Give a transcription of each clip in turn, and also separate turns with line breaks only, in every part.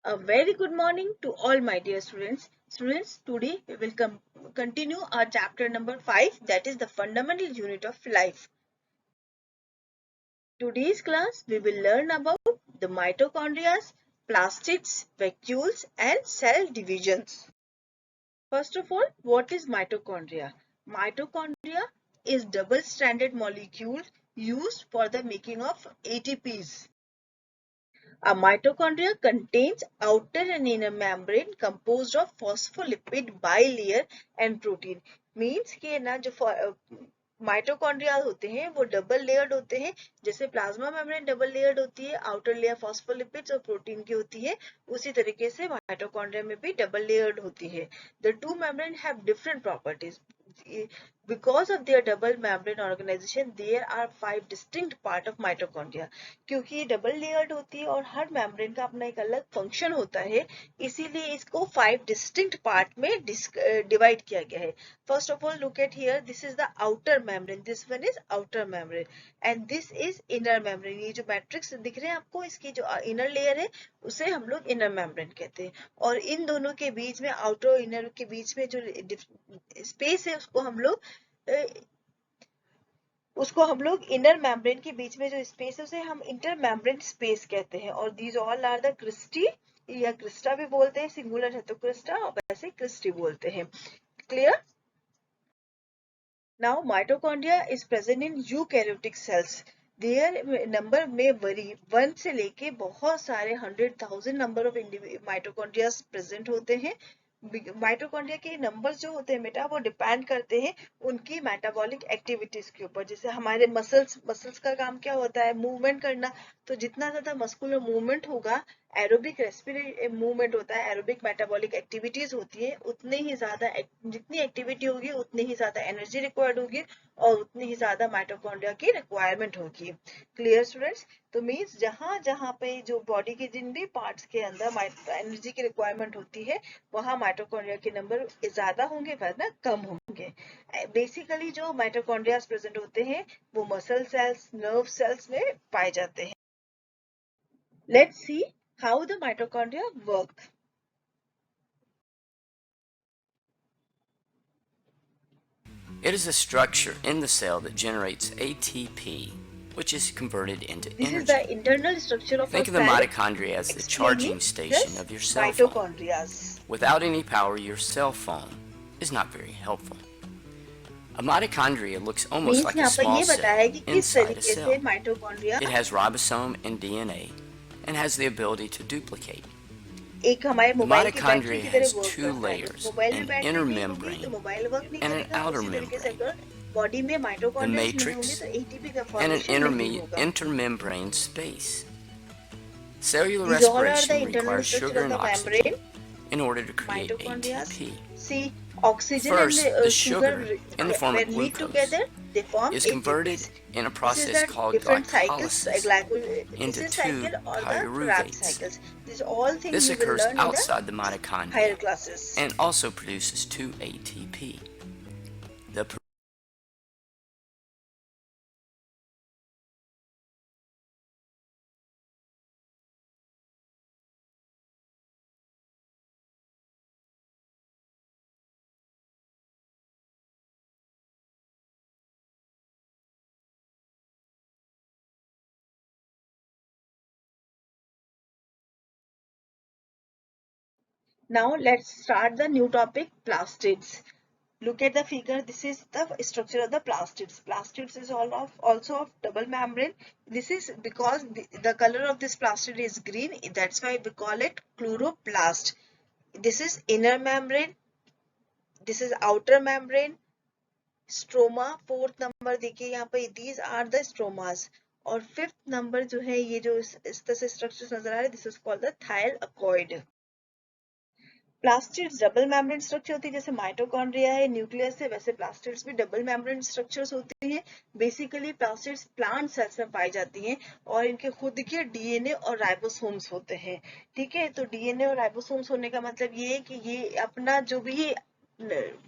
A very good morning to all my dear students. Students, today we will continue our chapter number 5, that is the fundamental unit of life. Today's class we will learn about the mitochondria, plastids, vacuoles and cell divisions. First of all, what is mitochondria? Mitochondria is double-stranded molecules used for the making of ATPs. A mitochondria contains outer and inner membrane composed of phospholipid bilayer and protein. Means कि ना जो mitochondria होते हैं वो double layered होते हैं, जैसे plasma membrane double layered होती है, आउटर लेयर फॉस्फोलिपिड्स और प्रोटीन की होती है, उसी तरीके से माइटोकॉन्ड्रिया में भी डबल लेयर्ड होती है. The two membrane have different properties. Because of their double membrane organization, there are 5 distinct part of mitochondria. क्योंकि ये डबल लेयर्ड होती है और हर मेम्ब्रेन का अपना एक अलग फंक्शन होता है, इसीलिए इसको 5 डिस्टिंक्ट पार्ट में डिवाइड किया गया है. First of all, look at here. This is the outer membrane. This one is outer membrane, and this is inner membrane. ये जो मैट्रिक्स दिख रहे हैं आपको, इसकी जो इनर लेयर है उसे हम लोग इनर मेम्ब्रेन कहते हैं. और इन दोनों के बीच में, आउटर और इनर के बीच में जो स्पेस है उसको हम लोग इनर मेम्ब्रेन के बीच में जो स्पेस है उसे हम इंटर मेम्ब्रेन स्पेस कहते हैं. और these all are the cristae या क्रिस्टा भी बोलते हैं, सिंगुलर है तो क्रिस्टा और वैसे क्रिस्टी बोलते हैं. Clear? Now mitochondria is present in eukaryotic cells. Their number may vary. 1 से लेके बहुत सारे 100,000 number of mitochondria present होते हैं. माइटोकॉन्ड्रिया के नंबर्स जो होते हैं बेटा वो डिपेंड करते हैं उनकी मेटाबॉलिक एक्टिविटीज के ऊपर. जैसे हमारे मसल्स का काम क्या होता है? मूवमेंट करना. तो जितना ज्यादा मस्कुलर मूवमेंट होगा, एरोबिक रेस्पिरेटरी मूवमेंट होता है, एरोबिक मेटाबॉलिक एक्टिविटीज होती है, उतने ही ज्यादा जितनी एक्टिविटी होगी उतनी ही ज्यादा एनर्जी रिक्वायर्ड होगी और उतनी ही ज्यादा माइटोकॉन्ड्रिया की रिक्वायरमेंट होगी. Clear students? तो मीन्स जहां जहां पे जो बॉडी के जिन भी पार्ट्स के अंदर एनर्जी की रिक्वायरमेंट होती है वहां माइटोकॉन्ड्रिया के नंबर ज्यादा होंगे वरना कम होंगे. बेसिकली जो माइटोकॉन्ड्रिया प्रेजेंट होते हैं वो मसल सेल्स, नर्व सेल्स में पाए जाते हैं. Let's see how the mitochondria work.
It is a structure in the cell that generates ATP, which is converted into
This
energy.
is the internal structure of
Think
a
of the
cell.
mitochondria as the charging station of your cell phone.
Mitochondria.
Without any power, your cell phone is not very helpful. A mitochondria looks almost like a small cell inside a cell. It has ribosome and DNA and has the ability to duplicate. The mitochondria has 2 layers, an inner membrane and an outer membrane, the matrix, and an intermembrane space. Cellular respiration requires sugar and oxygen in order to create ATP. First, the sugar in the form of glucose is converted in a process called glycolysis into 2 pyruvates. This occurs outside the mitochondria and also produces 2 ATP. The
Now let's start the new topic, plastids. Look at the figure. This is the structure of the plastids. Plastids is also of double membrane. This is because the color of this plastid is green. That's why we call it chloroplast. This is inner membrane. This is outer membrane. Stroma, 4th number देखिए यहाँ पे, these are the stromas. और 5th number जो है ये जो इस तरह से स्ट्रक्चर नजर आ रहे हैं, this is called the thylakoid. Plastids double membrane structure होती है. जैसे माइटोकॉन्ड्रिया है न्यूक्लियस है, वैसे प्लास्टिड्स भी डबल मेम्ब्रेन स्ट्रक्चर्स होती हैं. बेसिकली प्लास्टिड्स प्लांट सेल्स में पाई जाती हैं और इनके खुद के डीएनए और राइबोसोम्स होते हैं. ठीक है, तो डीएनए और राइबोसोम्स होने का मतलब ये है कि ये अपना जो भी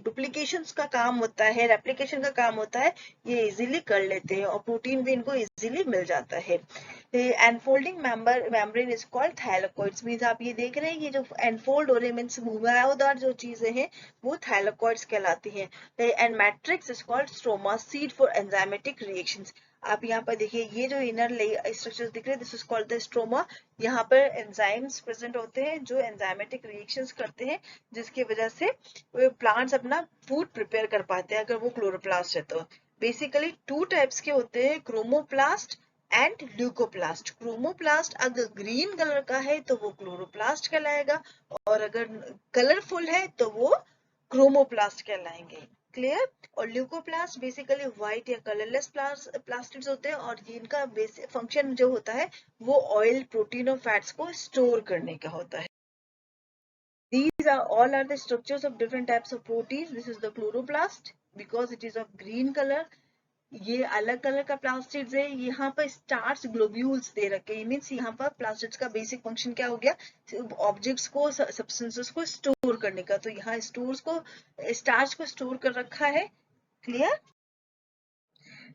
डुप्लीकेशंस का काम होता है, रेप्लिकेशन का काम होता है, ये इजीली कर लेते हैं और प्रोटीन भी इनको इजीली मिल जाता है. एनफोल्डिंग मेम्ब्रेन इज कॉल्ड थाइलाकोइड्स। मीन्स आप ये देख रहे हैं ये जो एनफोल्ड हो रहे हैं मीन्स घुमावदार जो चीजें हैं वो थाइलाकोइड्स कहलाती हैं। And matrix is called stroma, seed for enzymatic reactions. आप यहाँ पर देखिए ये जो इनर स्ट्रक्चर्स दिख रहे हैं this is called the stroma. यहाँ पर एंजाइम्स प्रेजेंट होते हैं जो एंजाइमेटिक रिएक्शंस करते हैं जिसकी वजह से प्लांट्स अपना फूड प्रिपेयर कर पाते हैं अगर वो क्लोरोप्लास्ट है तो। बेसिकली टू टाइप्स के होते हैं, क्रोमोप्लास्ट एंड ल्यूकोप्लास्ट। क्रोमोप्लास्ट अगर ग्रीन कलर का है तो वो क्लोरोप्लास्ट कहलाएगा और अगर कलरफुल है तो वो क्रोमोप्लास्ट कहलाएंगे। क्लियर? और ल्यूकोप्लास्ट बेसिकली व्हाइट या कलरलेस प्लास्टिड्स होते हैं और इनका बेसिक फंक्शन जो होता है वो ऑयल, प्रोटीन और फैट्स को स्टोर करने का होता है। These are all are the structures of different types of proteins. This is the chloroplast because it is of green color. ये अलग कलर का प्लास्टिड्स है। यहाँ पर स्टार्च ग्लोब्यूल्स दे रखे हैं। मीन्स यहाँ पर प्लास्टिड्स का बेसिक फंक्शन क्या हो गया, ऑब्जेक्ट्स को, सब्सटेंसेस को स्टोर करने का। तो यहाँ स्टार्च को स्टोर कर रखा है। Clear?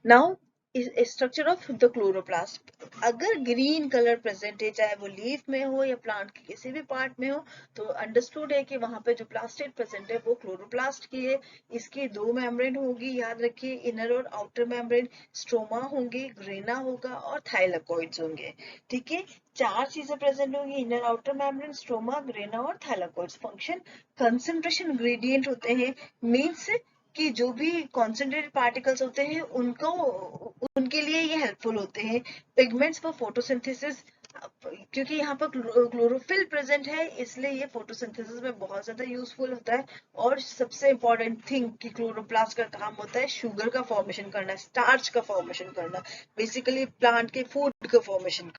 Now structure of the chloroplast. अगर ग्रीन कलर प्रेजेंट है चाहे वो लीफ में हो या प्लांट के किसी भी पार्ट में हो तो अंडरस्टूड है कि वहां पे जो प्लास्टिड प्रेजेंट है वो क्लोरोप्लास्ट की है। इसकी दो मेम्ब्रेन होगी, याद रखिए, इनर और आउटर मेम्ब्रेन। स्ट्रोमा होंगे, ग्रेना होगा और थाइलाकोइड्स होंगे। ठीक है, चार चीजें प्रेजेंट होंगी, inner outer membrane, stroma, grana और थाइलाकोइड्स। फंक्शन कंसंट्रेशन ग्रेडियंट होते हैं। मीन्स कि जो भी कॉन्सेंट्रेटेड पार्टिकल्स होते हैं उनके लिए ये हेल्पफुल होते हैं। पिगमेंट्स फॉर फोटोसिंथेसिस, क्योंकि यहाँ पर क्लोरोफिल प्रेजेंट है इसलिए ये फोटोसिंथेसिस में बहुत ज्यादा यूजफुल होता है। और सबसे इंपॉर्टेंट थिंग कि क्लोरोप्लास्ट का काम होता है शुगर का फॉर्मेशन करना, स्टार्च का फॉर्मेशन करना, बेसिकली प्लांट के फूड का formation.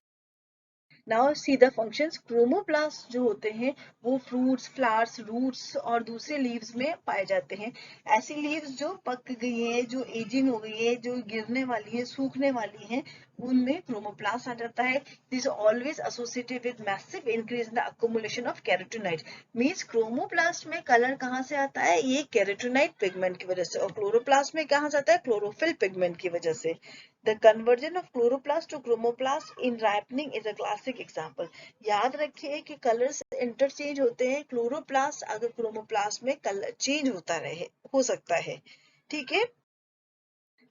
Now see the functions. Chromoplast जो होते हैं वो फ्रूट्स, फ्लावर्स, रूट्स और दूसरे लीव्स में पाए जाते हैं। ऐसी लीव्स जो पक गई है, जो एजिंग हो गई है, जो गिरने वाली है, सूखने वाली है, उनमें क्रोमोप्लास्ट आ जाता है। This always associated with massive increase in the accumulation of carotenoid. Means chromoplast में कलर कहाँ से आता है, ये कैरोटीनॉइड पिगमेंट की वजह से। और क्लोरोप्लास्ट में कहाँ से आता है, क्लोरोफिल पिगमेंट की वजह से। The conversion of chloroplast to chromoplast in ripening is a classic example. याद रखिए कि कलर्स इंटरचेंज होते हैं। क्लोरोप्लास्ट अगर क्रोमोप्लास्ट में कलर चेंज हो सकता है। ठीक है।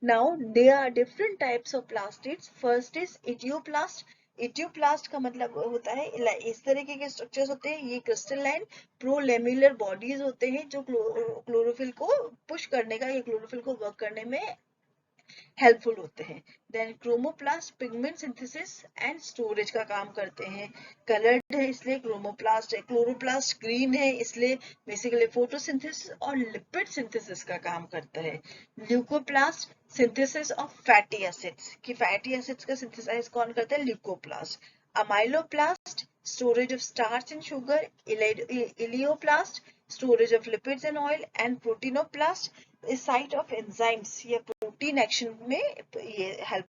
Now there are different types of plastids. First is etioplast. Etioplast का मतलब होता है इस तरीके के स्ट्रक्चर्स होते हैं। ये क्रिस्टलाइन प्रोलेम्युलर बॉडीज होते हैं जो क्लोरोफिल को पुश करने का या क्लोरोफिल को वर्क करने में हेल्पफुल होते हैं। Then chromoplast pigment synthesis and storage का काम करते हैं। कलर्ड है इसलिए क्रोमोप्लास्ट है। क्लोरोप्लास्ट ग्रीन है इसलिए बेसिकली फोटोसिंथेसिस और लिपिड सिंथेसिस का काम करता है। Leucoplast synthesis of fatty acids, कि फैटी एसिड्स का सिंथेसाइज कौन करता है, leucoplast. Amyloplast storage of starch and sugar. Elaioplast storage of lipids and oil. And प्रोटीनोप्लास्ट इस साइट ऑफ एंजाइम्स या प्रोटीन एक्शन में ये help.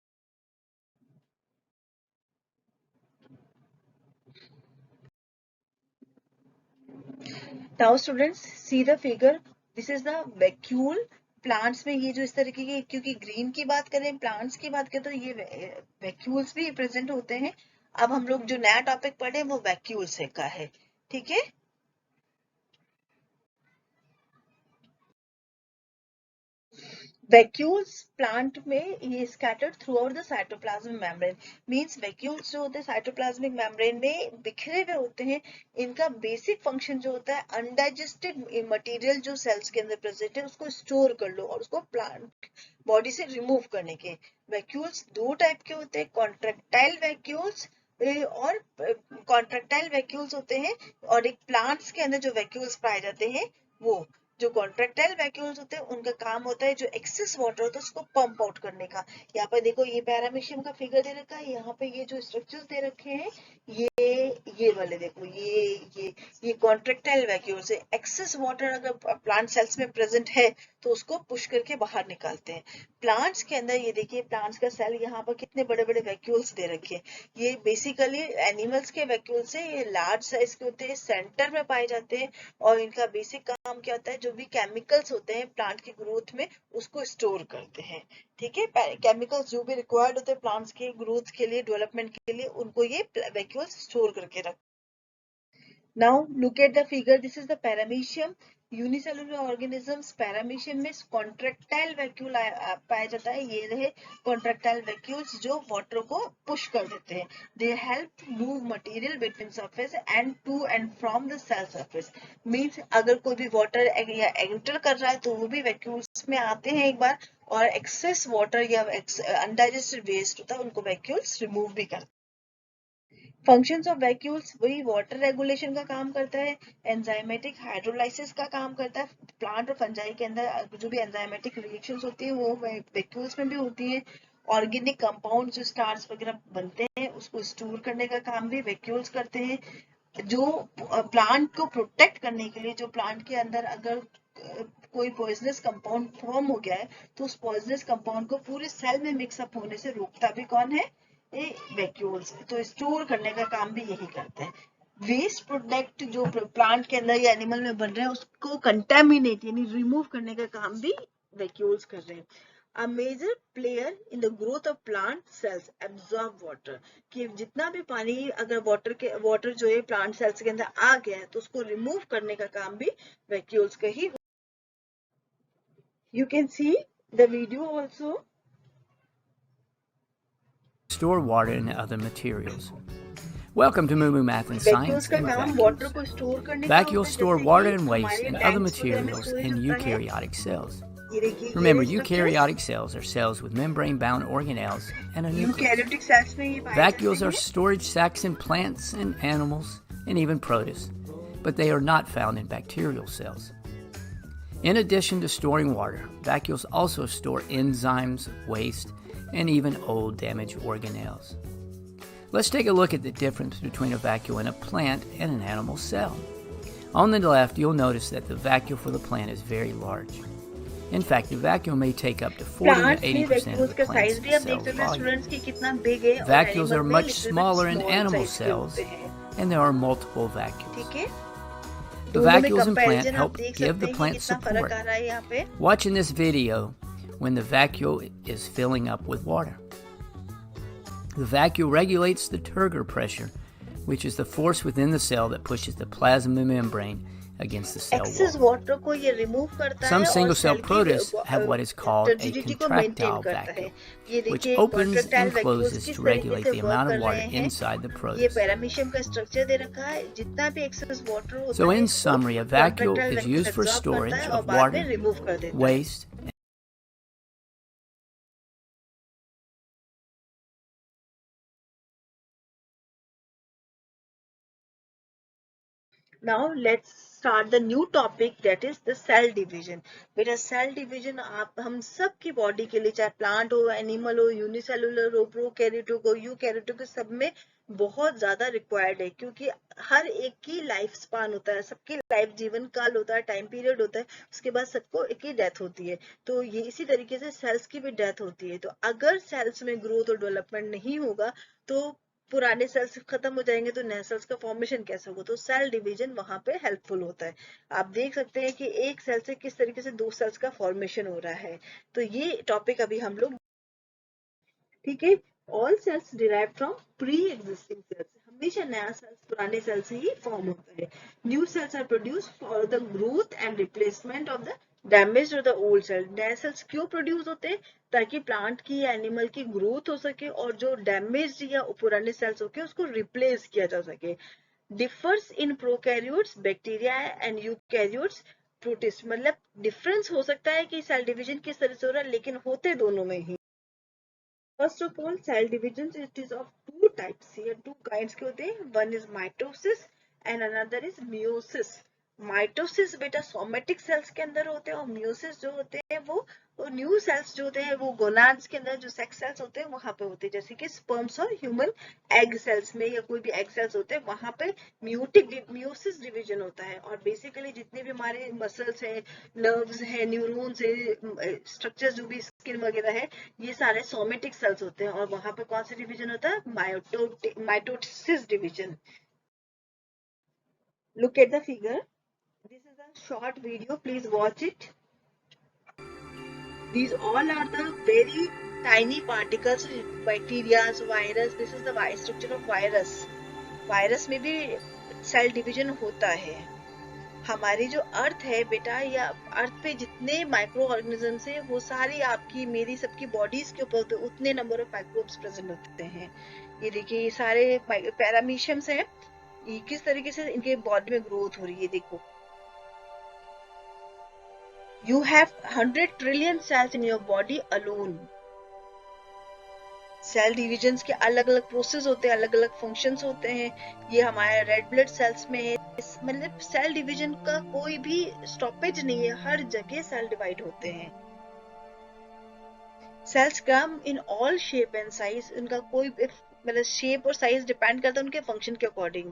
Now students see the figure. This is the vacuole. Plants में ये जो इस तरीके की, क्योंकि ग्रीन की बात करें, प्लांट्स की बात करें तो ये वैक्यूल्स भी प्रेजेंट होते हैं। अब हम लोग जो नया टॉपिक पढ़े वो वैक्यूल्स का है। ठीक है। वैक्यूल्स प्लांट में ये scattered through out the cytoplasmic membrane. Means vacuoles जो होते हैं साइटोप्लाज्मिक मेम्ब्रेन में बिखरे हुए होते हैं। इनका बेसिक फंक्शन जो होता है अनडाइजेस्टेड मटेरियल जो सेल्स के अंदर प्रेजेंट है उसको स्टोर कर लो और उसको प्लांट बॉडी से रिमूव करने के। वैक्यूल्स दो टाइप के होते हैं, कॉन्ट्रेक्टाइल वैक्यूल्स और कॉन्ट्रेक्टाइल वैक्यूल्स होते हैं। और एक प्लांट्स के अंदर जो वैक्यूल्स पाए जाते हैं वो जो कॉन्ट्रेक्टाइल वैक्यूल्स होते हैं उनका काम होता है जो एक्सेस वाटर होता है उसको पंप आउट करने का। यहाँ पर देखो ये पैरामीशियम का फिगर दे रखा है। यहाँ पे ये जो स्ट्रक्चर्स दे रखे हैं ये वाले देखो, ये कॉन्ट्रेक्टाइल वैक्यूल्स है। एक्सेस वाटर अगर प्लांट सेल्स में प्रेजेंट है तो उसको पुश करके बाहर निकालते हैं। प्लांट्स के अंदर ये देखिए प्लांट्स का सेल यहाँ पर कितने बड़े बड़े वैक्यूल्स दे रखे हैं। ये बेसिकली एनिमल्स के वैक्यूल्स है। ये लार्ज साइज के होते हैं, सेंटर में पाए जाते हैं और इनका बेसिक काम क्या होता है, जो जो भी केमिकल्स होते हैं प्लांट की ग्रोथ में उसको स्टोर करते हैं। ठीक है, केमिकल्स जो भी रिक्वायर्ड होते हैं प्लांट्स के ग्रोथ के लिए, डेवलपमेंट के लिए, उनको ये वैक्यूल्स स्टोर करके रखते हैं। Now look at the figure. This is the paramecium. Unicellular organisms paramecium में कॉन्ट्रेक्टाइल वैक्यूल पाया जाता है। ये रहे कॉन्ट्रेक्टाइल वैक्यूल्स जो वाटर को पुश कर देते हैं। They help move material between surface and to and from the cell surface. Means अगर कोई भी वाटर एंटर कर रहा है तो वो भी वैक्यूल्स में आते हैं एक बार, और एक्सेस वाटर या अनडाइजेस्टेड वेस्ट होता है उनको वैक्यूल्स रिमूव भी करते हैं। फंक्शंस ऑफ वैक्यूल्स वही वाटर रेगुलेशन का काम करता है, एंजाइमेटिक हाइड्रोलाइसिस का काम करता है। प्लांट और फंजाई के अंदर जो भी एंजाइमेटिक रिएक्शंस होती है वो वैक्यूल्स में भी होती है। ऑर्गेनिक कंपाउंड जो स्टार्च वगैरह बनते हैं उसको स्टोर करने का काम भी वैक्यूल्स करते हैं। जो प्लांट को प्रोटेक्ट करने के लिए, जो प्लांट के अंदर अगर कोई पॉइजनस कंपाउंड फॉर्म हो गया है तो उस पॉइजनस कंपाउंड को पूरे सेल में मिक्सअप होने से रोकता भी कौन है? ये वैक्यूल्स। तो स्टोर करने का काम भी यही करते हैं। वेस्ट प्रोडक्ट जो प्लांट के अंदर या एनिमल में बन रहे हैं उसको कंटेमिनेट यानी रिमूव करने का काम भी वैक्यूल्स कर रहे हैं। A major player in the growth of plant cells absorb water, कि जितना भी पानी अगर वाटर जो है प्लांट सेल्स के अंदर आ गया है तो उसको रिमूव करने का काम भी वैक्यूल्स का ही। You can see the video also.
Store water and other materials. Welcome to Moo Moo Math and Science and Vacuoles. Vacuoles store water and waste and other materials in eukaryotic cells. Remember, eukaryotic cells are cells with membrane-bound organelles and a nucleus. Vacuoles are storage sacs in plants and animals and even protists, but they are not found in bacterial cells. In addition to storing water, vacuoles also store enzymes, waste, and even old damaged organelles. Let's take a look at the difference between a vacuole in a plant and an animal cell. On the left, you'll notice that the vacuole for the plant is very large. In fact, the vacuole may take up to 40 to 80% of the plant's cell volume. Vacuoles are much smaller in animal cells, and there are multiple vacuoles. The vacuoles in plant help give the plant support. Watch in this video when the vacuole is filling up with water. The vacuole regulates the turgor pressure, which is the force within the cell that pushes the plasma membrane against the cell wall. Some single-cell protists have what is called a contractile vacuole, which opens and closes to regulate the amount of water inside the protist. So in summary, a vacuole is used for storage of water, waste,
Now let's start the new topic, that is the cell division. बेटा cell division आप हम सब की body के लिए, चाहे plant हो, animal हो, यूनिसेलुलर हो, प्रोकैरियोटिक हो, यूकैरियोटिक, सब में बहुत ज्यादा रिक्वायर्ड है, क्योंकि हर एक की लाइफ स्पान होता है, सबकी लाइफ जीवन काल होता है, टाइम पीरियड होता है, उसके बाद सबको एक ही डेथ होती है। तो ये इसी तरीके से सेल्स की भी डेथ होती है। तो अगर सेल्स में ग्रोथ और डेवलपमेंट नहीं होगा तो पुराने सेल्स खत्म हो जाएंगे, तो नए सेल्स का फॉर्मेशन कैसे होगा? तो सेल डिवीजन वहां पे हेल्पफुल होता है। आप देख सकते हैं कि एक सेल से किस तरीके से दो सेल्स का फॉर्मेशन हो रहा है। तो ये टॉपिक अभी हम लोग, ठीक है। All cells derive from pre existing cells, हमेशा नया सेल्स पुराने सेल से ही फॉर्म होता है। New cells are produce for the growth and replacement of the damage or the old cell. नए सेल्स क्यों प्रोड्यूस होते हैं? ताकि प्लांट की या एनिमल की ग्रोथ हो सके और जो डैमेज या पुराने सेल्स होके उसको रिप्लेस किया जा सके। Differs in prokaryotes, bacteria and eukaryotes, protist. मतलब डिफरेंस हो सकता है कि सेल डिवीजन किस तरह से हो रहा है, लेकिन होते दोनों में ही। First of all, cell divisions, it is of two types. Here two kinds के होते हैं. One is mitosis and another is meiosis. Mitosis बेटा सोमेटिक सेल्स के अंदर होते हैं, और मियोसिस जो होते हैं वो न्यू सेल्स जो होते हैं वो गोनाड्स के अंदर जो सेक्स सेल्स होते हैं वहां पे होते हैं, जैसे कि स्पर्म्स और ह्यूमन एग सेल्स में या कोई भी एग सेल्स होते हैं वहां पे मियोसिस डिवीजन होता है। और बेसिकली जितने भी हमारे मसल्स है, नर्व्स है, न्यूरॉन्स है, स्ट्रक्चर जो भी स्किन वगैरह है, ये सारे सोमेटिक सेल्स होते हैं। और वहां पे कौन सा डिवीजन होता है? Mitosis division. Look at the figure. This is a short video. Please watch it. These all are the very tiny particles, bacteria, virus. This is the structure of virus. Virus में भी cell division होता है. हमारी जो अर्थ है बेटा, या अर्थ पे जितने माइक्रो ऑर्गेनिजम्स है वो सारी आपकी मेरी सबकी बॉडीज के ऊपर उतने नंबर ऑफ माइक्रोब्स प्रेजेंट होते हैं. ये देखिए, ये सारे पैरामीशियम्स हैं. ये किस तरीके से इनके बॉडी में ग्रोथ हो रही है, देखो. You have 100 trillion cells in your body alone. Cell divisions के अलग अलग प्रोसेस होते हैं, अलग अलग फंक्शंस होते हैं. ये हमारे रेड ब्लड सेल्स में है. मतलब सेल डिवीजन का कोई भी स्टॉपेज नहीं है, हर जगह सेल डिवाइड होते हैं. Cells come in all shape and size. उनका कोई मतलब शेप और साइज डिपेंड करता है उनके फंक्शन के अकॉर्डिंग.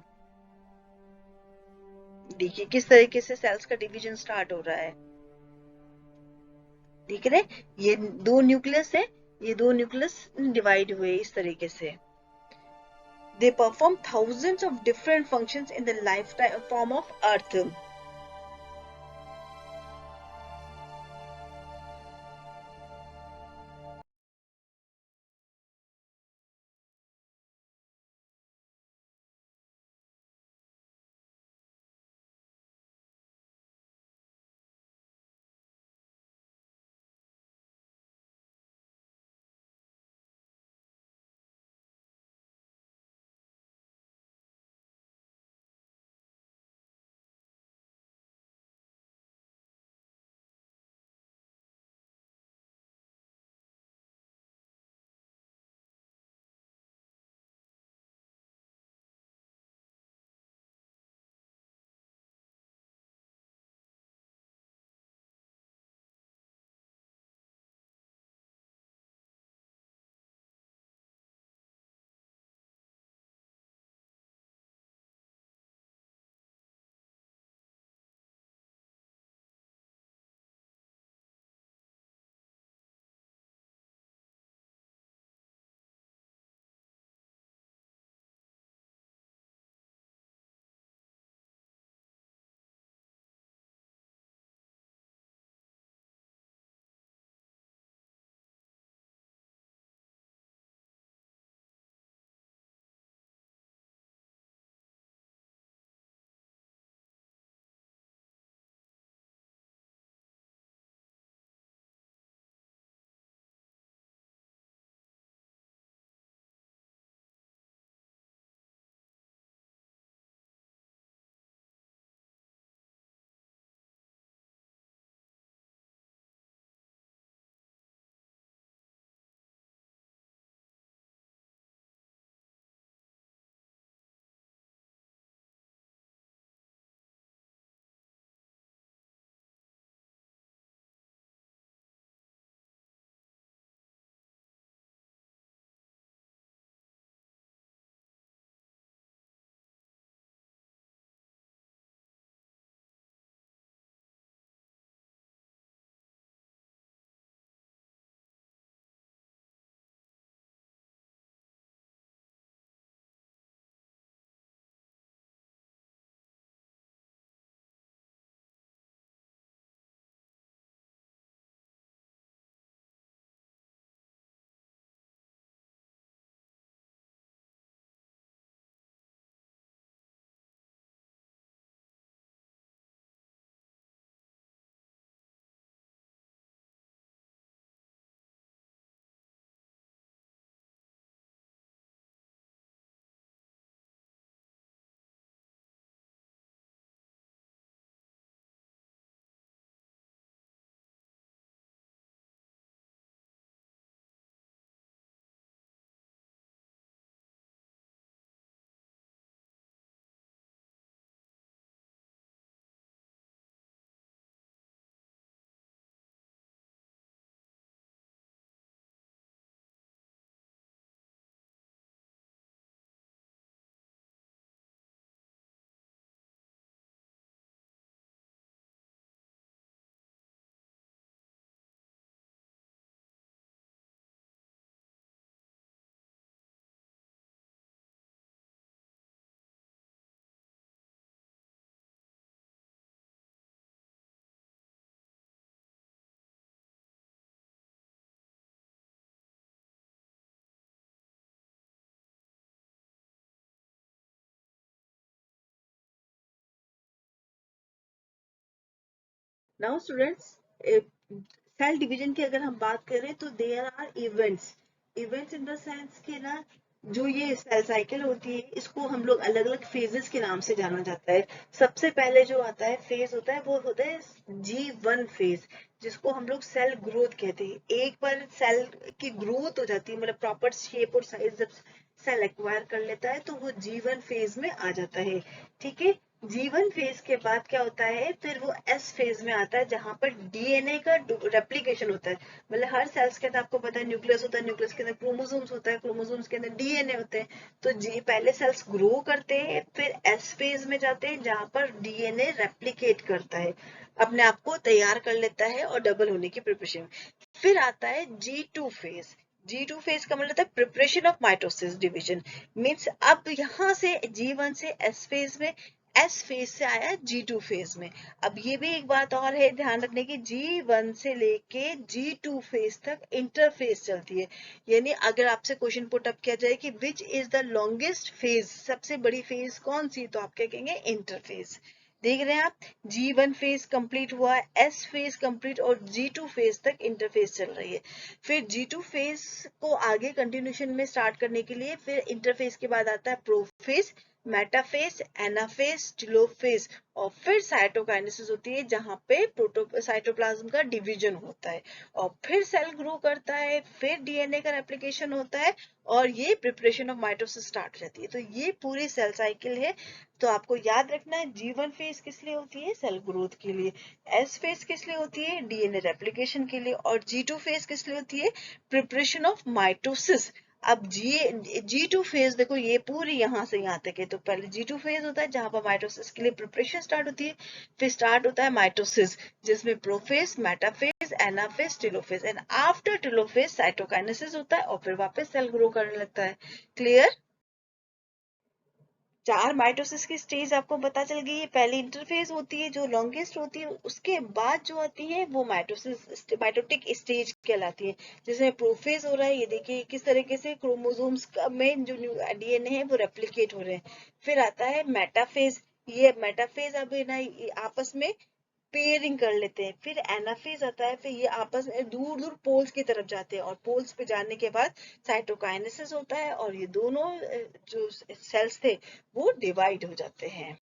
देखिए किस तरीके से सेल्स का डिवीजन स्टार्ट हो रहा है. ठीक है, ये दो न्यूक्लियस है, ये दो न्यूक्लियस डिवाइड हुए इस तरीके से. They perform thousands of different functions in the lifetime form of Earth. Now students, cell division की अगर हम बात करें तो there are events in the sense के ना, जो ये सेल साइकिल होती है इसको हम लोग अलग अलग फेजेस के नाम से जाना जाता है। सबसे पहले जो आता है फेज होता है वो होता है G1 फेज, जिसको हम लोग सेल ग्रोथ कहते हैं। एक बार सेल की ग्रोथ हो जाती है, मतलब प्रॉपर शेप और साइज जब सेल एक्वायर कर लेता है तो वो G1 फेज में आ जाता है। ठीक है, G1 फेज के बाद क्या होता है, फिर वो S फेज में आता है जहां पर डीएनए का रेप्लिकेशन होता है। मतलब हर सेल्स के अंदर आपको पता है न्यूक्लियस होता है, न्यूक्लियस के अंदर क्रोमोसोम्स होता है, क्रोमोसोम्स के अंदर डीएनए होते हैं। तो पहले सेल्स ग्रो करते हैं, फिर एस फेज में जाते हैं जहां पर डीएनए रेप्लिकेट करता है, अपने आप को तैयार कर लेता है और डबल होने की प्रिपरेशन। फिर आता है G2 फेज। G2 फेज का मतलब है preparation of mitosis division. Means अब यहाँ से G1 से S फेज में, एस फेज से आया G2 फेज में। अब ये भी एक बात और है ध्यान रखने की, G1 से लेके G2 फेज तक इंटरफेज चलती है। यानी अगर आपसे क्वेश्चन पुट अप किया जाए कि which is the longest phase, सबसे बड़ी फेज कौन सी, तो आप क्या कहेंगे, इंटरफेज। देख रहे हैं आप, G1 फेज कंप्लीट हुआ, S फेज कंप्लीट और G2 फेज तक इंटरफेज चल रही है। फिर G2 फेज को आगे कंटिन्यूशन में स्टार्ट करने के लिए फिर इंटरफेज के बाद आता है प्रोफेज, मेटाफेज, एनाफेज, टेलोफेज और फिर साइटोकाइनेसिस होती है जहां पे साइटोप्लाज्म का डिवीजन होता है और फिर सेल ग्रो करता है, फिर डीएनए का रेप्लिकेशन होता है और ये प्रिपरेशन ऑफ माइटोसिस स्टार्ट हो जाती है। तो ये पूरी सेल साइकिल है। तो आपको याद रखना है G1 फेज किस लिए होती है, सेल ग्रोथ के लिए, S फेज किस लिए होती है, डीएनए रेप्लिकेशन के लिए और G2 फेज किस लिए होती है, प्रिपरेशन ऑफ माइटोसिस। अब G2 फेज देखो ये पूरी यहाँ से यहाँ तक है। तो पहले G2 फेज होता है जहां पर माइटोसिस के लिए प्रिपरेशन स्टार्ट होती है, फिर स्टार्ट होता है माइटोसिस जिसमें prophase, metaphase, anaphase, telophase and after telophase cytokinesis होता है और फिर वापस सेल ग्रो करने लगता है। क्लियर? 4 माइटोसिस की स्टेज आपको पता चल गई है। पहली इंटरफेज होती है जो लॉन्गेस्ट होती है, उसके बाद जो आती है वो माइटोटिक स्टेज कहलाती है, जिसमें प्रोफेज हो रहा है। ये देखिए किस तरीके से क्रोमोसोम्स में जो डीएनए है वो रेप्लिकेट हो रहे हैं। फिर आता है मेटाफेज, ये मेटाफेज अब ना आपस में पेयरिंग कर लेते हैं। फिर एनाफेज आता है, फिर ये आपस में दूर दूर पोल्स की तरफ जाते हैं और पोल्स पे जाने के बाद साइटोकाइनेसिस होता है और ये दोनों जो सेल्स थे वो डिवाइड हो जाते हैं।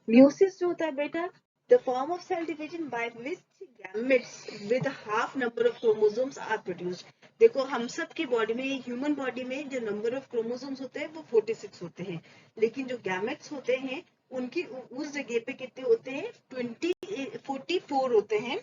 म्यूसिस जो होता है बेटा, the form of cell division by which gametes with half number of chromosomes are produced. देखो हम सब की बॉडी में, ह्यूमन बॉडी में जो नंबर ऑफ क्रोमोसोम्स होते हैं वो 46 होते हैं, लेकिन जो गैमेट्स होते हैं उनकी उस जगह पे कितने होते हैं, 44 होते हैं।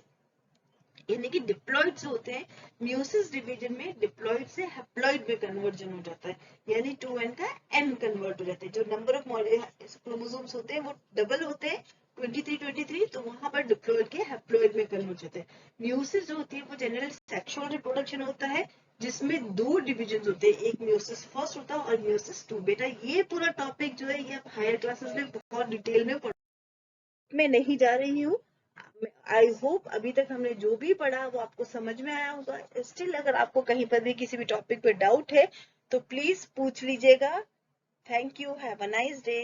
यानी कि डिप्लॉइड्स होते हैं, म्यूसिस डिवीजन में डिप्लॉइड से हैप्लॉइड में कन्वर्जन हो जाता है, यानी 2n का n कन्वर्ट हो जाता है। जो नंबर ऑफ क्रोमोसोम्स होते हैं वो डबल होते हैं 23 तो वहां पर डिप्लॉइड के हैप्लॉइड में कन्वर्ट होते हैं। म्यूसिस जो होती है वो जनरल सेक्सुअल रिप्रोडक्शन होता है जिसमें 2 डिविजन होते हैं, एक म्यूसिस फर्स्ट होता है और म्यूसिस 2। बेटा ये पूरा टॉपिक जो है ये आप हायर क्लासेस में बहुत डिटेल में मैं नहीं जा रही हूँ। आई होप अभी तक हमने जो भी पढ़ा वो आपको समझ में आया होगा। स्टिल अगर आपको कहीं पर भी किसी भी टॉपिक पे डाउट है तो प्लीज पूछ लीजिएगा। Thank you, have a nice day.